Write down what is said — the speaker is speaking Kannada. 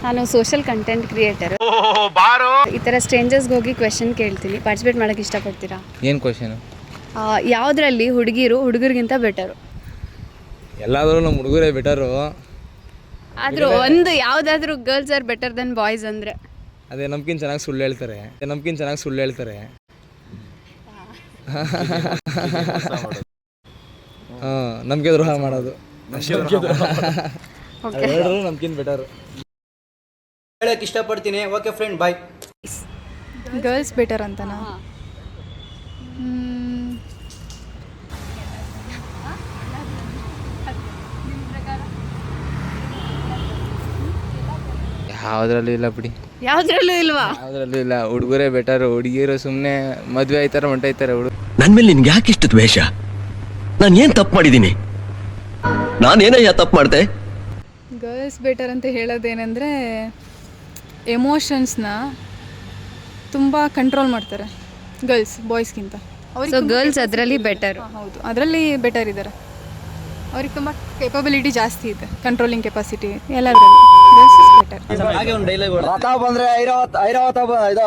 ನಾನು ಸೋಷಿಯಲ್ ಕಂಟೆಂಟ್ ಕ್ರಿಯೇಟರ್. ಈ ಥರ ಸ್ಟ್ರೇಂಜರ್ಸ್ಗೆ ಹೋಗಿ ಕ್ವೆಶನ್ ಕೇಳ್ತೀನಿ. ಪಾರ್ಟಿಸಿಪೇಟ್ ಮಾಡೋಕ್ಕೆ ಇಷ್ಟಪಡ್ತೀರಾ? ಏನು ಕ್ವಶನು? ಯಾವುದರಲ್ಲಿ ಹುಡುಗರಿಗಿಂತ ಬೆಟರು? ಎಲ್ಲಾದರೂ ನಮ್ಮ ಹುಡುಗರೇ ಬೆಟರು. ಆದರೂ ಒಂದು ಯಾವುದಾದ್ರೂ girls are better than boys ಅಂದರೆ? ಅದೇ ನಮ್ಗಿಂತ ಚೆನ್ನಾಗಿ ಸುಳ್ಳು ಹೇಳ್ತಾರೆ. ಹಾಂ, ನಮಗೆ ದ್ರೋಹ ಮಾಡೋದು. ನಮ್ಗಿಂತ ಬೆಟರು ಹೇಳಕ್ಕೆ ಇಷ್ಟಪಡ್ತೀನಿ. ಓಕೆ ಫ್ರೆಂಡ್, ಬಾಯ್. ಗರ್ಲ್ಸ್ ಬೆಟರ್ ಅಂತನಾ? ಯಾವುದ್ರಲ್ಲೂ ಇಲ್ಲ ಬಿಡಿ. ಯಾವುದ್ರಲ್ಲೂ ಇಲ್ವಾ? ಯಾವುದ್ರಲ್ಲೂ ಇಲ್ಲ. ಹುಡುಗರೇ ಬೆಟರು. ಹುಡುಗಿರು ಸುಮ್ಮನೆ ಮದುವೆ ಆಯ್ತಾರೆ, ಹೊಂಟೋಯ್ತಾರೆ. ನನ್ನ ಮೇಲೆ ನಿನ್ಗೆ ಯಾಕೆ ಇಷ್ಟು ದ್ವೇಷ? ನಾನು ಏನು ತಪ್ಪು ಮಾಡಿದ್ದೀನಿ? ನಾನೇನಯ್ಯ ತಪ್ಪು ಮಾಡಿದೆ? ಗರ್ಲ್ಸ್ ಬೆಟರ್ ಅಂತ ಹೇಳೋದೇನೆಂದರೆ ಎಮೋಷನ್ಸ್ನ ತುಂಬ ಕಂಟ್ರೋಲ್ ಮಾಡ್ತಾರೆ ಗರ್ಲ್ಸ್ ಬಾಯ್ಸ್ಗಿಂತ. ಸೊ ಗರ್ಲ್ಸ್ ಅದರಲ್ಲಿ ಬೆಟರ್? ಹೌದು, ಅದರಲ್ಲಿ ಬೆಟರ್ ಇದ್ದಾರೆ. ಅವ್ರಿಗೆ ತುಂಬ ಕೇಪಬಿಲಿಟಿ ಜಾಸ್ತಿ ಇದೆ, ಕಂಟ್ರೋಲಿಂಗ್ ಕೆಪಾಸಿಟಿ ಎಲ್ಲದರಲ್ಲಿ. Girls is better. ಹಾಗೆ ಒಂದು ಡೈಲಾಗ್, ರಥ ಬಂದ್ರೆ ಐರಾವತ ಇದು